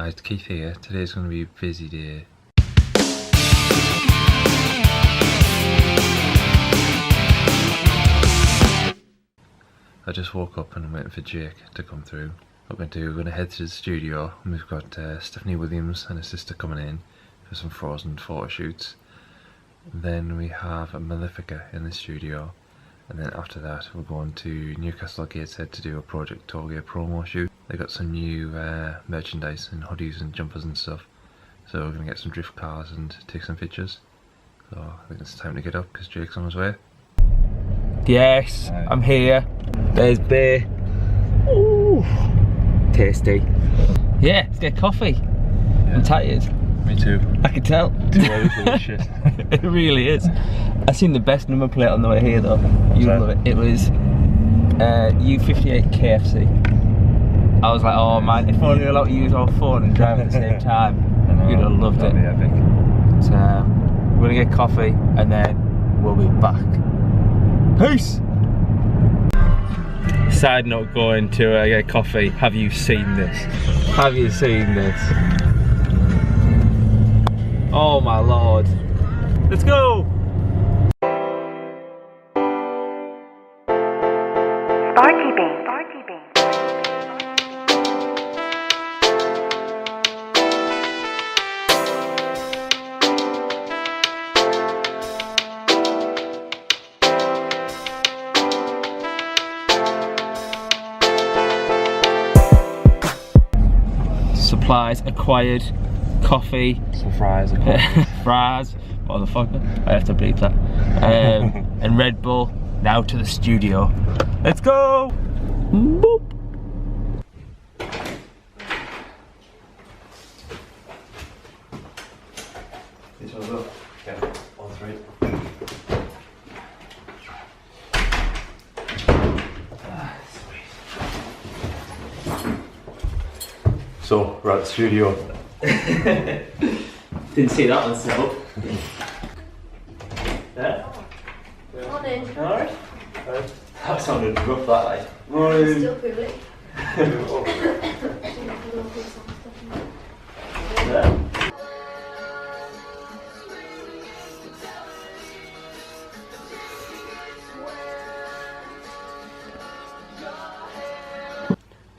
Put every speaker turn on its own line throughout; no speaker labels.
Hi, it's Keith here. Today's going to be a busy day. I just woke up and I'm waiting for Jake to come through. What we're going to head to the studio and we've got Stephanie Williams and her sister coming in for some Frozen photo shoots. Then we have Malefica in the studio, and then after that we're going to Newcastle Gateshead to do a Project Touge promo shoot. They got some new merchandise and hoodies and jumpers and stuff, so we're going to get some drift cars and take some pictures. So I think it's time to get up because Jake's on his way.
Yes, hi. I'm here. There's beer. Ooh, tasty. Yeah, let's get coffee. Yeah. I'm tired.
Me too.
I can tell.
It's delicious.
It really is. I seen the best number plate on the way here though. You'd love it. It was U58 KFC. I was like, oh man, if only we were allowed to use our phone and drive at the same time, you'd have loved it.
That'd be epic.
So, we're gonna get coffee and then we'll be back. Peace! Side note, going to get coffee. Have you seen this? Have you seen this? Oh my lord. Let's go!
Sparky Bean. Sparky Bean.
Supplies acquired, coffee,
some fries,
fries, motherfucker, I have to bleep that, and Red Bull. Now to the studio. Let's go! Boop.
These ones up? Yeah, all three. So, we're at the studio.
Didn't see that one set up. Yeah?
Morning.
Alright. That sounded rough, that like.
Morning. Still poorly.
Yeah.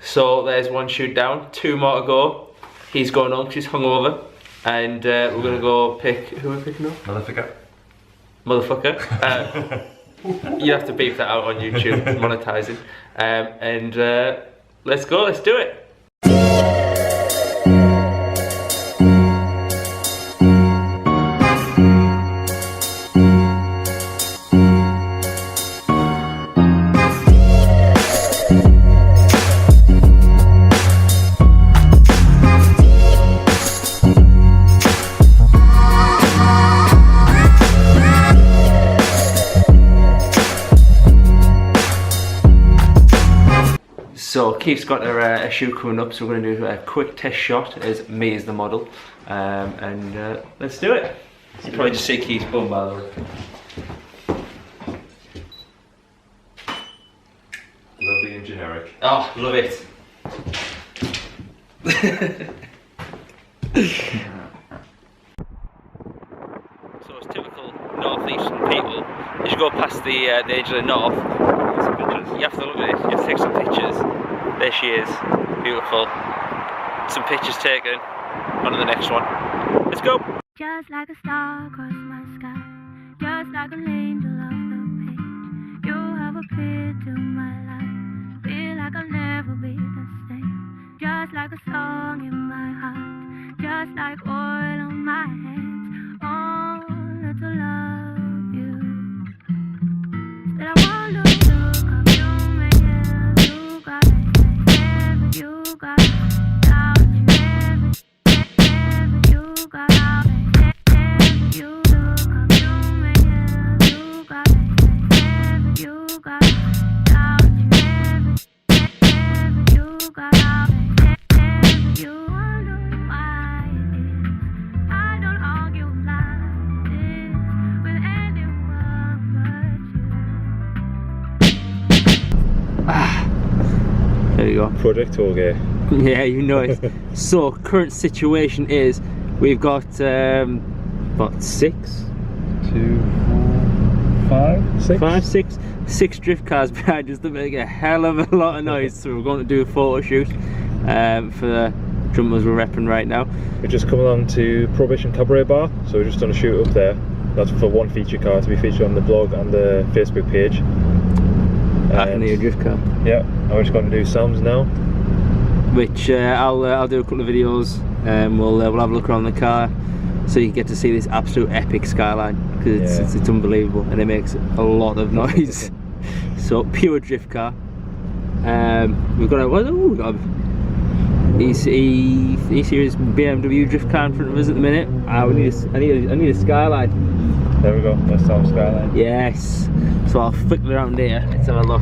So there's one shoot down, 2 more to go. He's going home, she's hungover, and we're gonna go pick. Who are we picking up?
Malefica.
Motherfucker. You have to beep that out on YouTube, monetizing. And let's go, let's do it. So Keith's got a shoot coming up, so we're going to do a quick test shot as me as the model, and let's do it. You probably just see Keith's bum by the way.
Lovely and generic.
Oh, love it. So it's typical northeastern people. As you go past the edge of the north, you have to look at it. You have to take some pictures. There she is, beautiful. Some pictures taken. On to the next one. Let's go.
Just like a star across my sky, just like an angel off the page, you have appeared to my life. Feel like I'll never be the same. Just like a song in my heart, just like oil on my hands. Only to love you. Still I won't look up, you make it. You got it, you got it. Now you never, you got it. You look up, you make it. You got it, you got it. Now you never, you got it. You wonder why it is I don't argue like this with anyone but you.
There you go.
Project Touge
Yeah, you know it. So current situation is we've got what, 6? 6 drift cars behind us that make a hell of a lot of noise. So we're going to do a photo shoot for the jumpers we're repping right now.
We've just come along to Prohibition Cabaret Bar, so we're just done a shoot up there. That's for one feature car to be featured on the blog and the Facebook page.
Academy drift car.
Yeah, and we're just going to do Sam's now.
Which I'll do a couple of videos. We'll have a look around the car, so you get to see this absolute epic skyline, because it's unbelievable and it makes a lot of noise. So pure drift car. We've got a E-Series BMW drift car in front of us at the minute. I need a skyline.
There we go, that's Sam's skyline.
Yes. So I'll flick it around here. Let's have a look.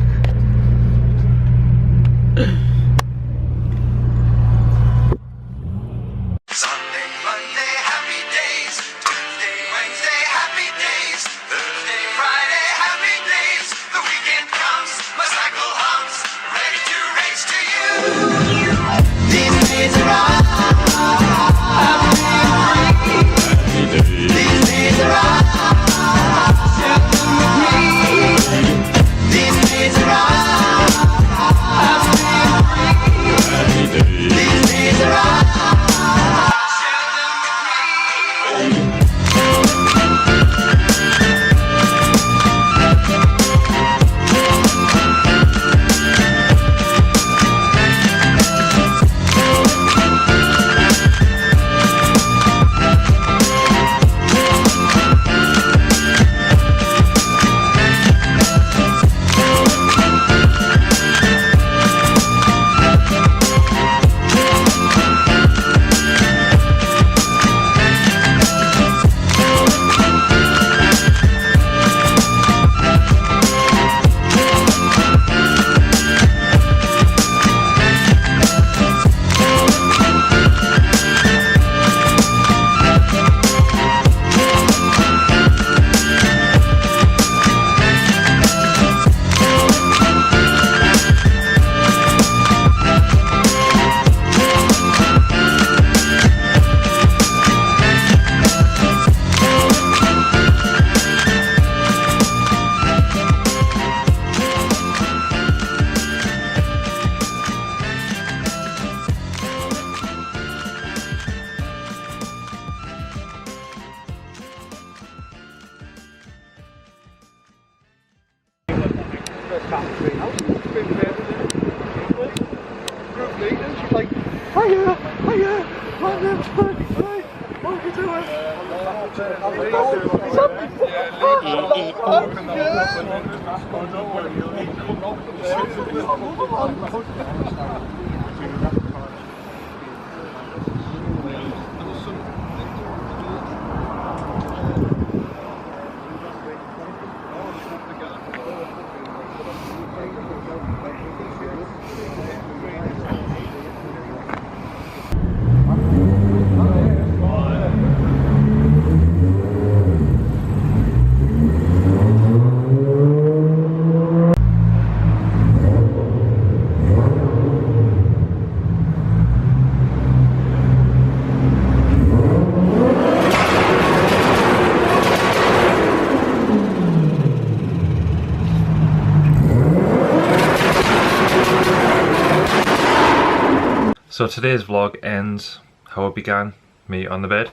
So today's vlog ends how it began, me on the bed.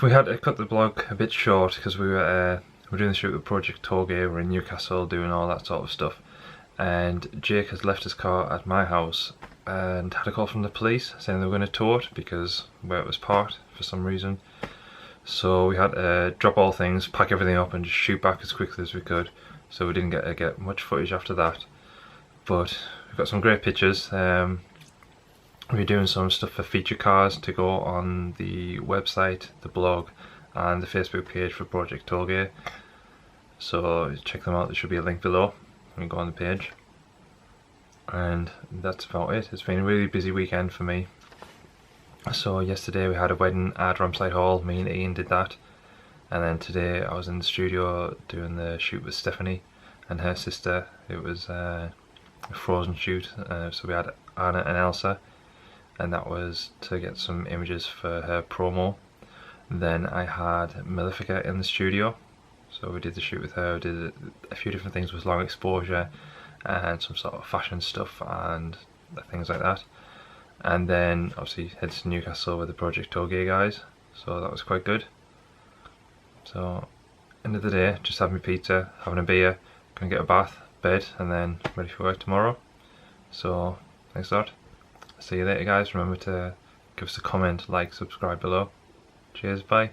We had to cut the vlog a bit short because we were doing the shoot with Project Touge. We're in Newcastle doing all that sort of stuff, and Jake has left his car at my house and had a call from the police saying they were going to tow it because where it was parked for some reason. So we had to drop all things, pack everything up and just shoot back as quickly as we could, so we didn't get much footage after that. But we've got some great pictures. We're doing some stuff for feature cars to go on the website, the blog and the Facebook page for Project Touge. So check them out, there should be a link below when you go on the page. And that's about it. It's been a really busy weekend for me. So yesterday we had a wedding at Ramside Hall, me and Ian did that. And then today I was in the studio doing the shoot with Stephanie and her sister. It was a Frozen shoot, so we had Anna and Elsa, and that was to get some images for her promo. Then I had Malefica in the studio, so we did the shoot with her, we did a few different things with long exposure and some sort of fashion stuff and things like that. And then obviously headed to Newcastle with the Project Touge guys, so that was quite good. So end of the day, just having my pizza, having a beer, gonna get a bath, bed, and then ready for work tomorrow. So thanks a lot. See you later guys. Remember to give us a comment, like, subscribe below. Cheers, bye.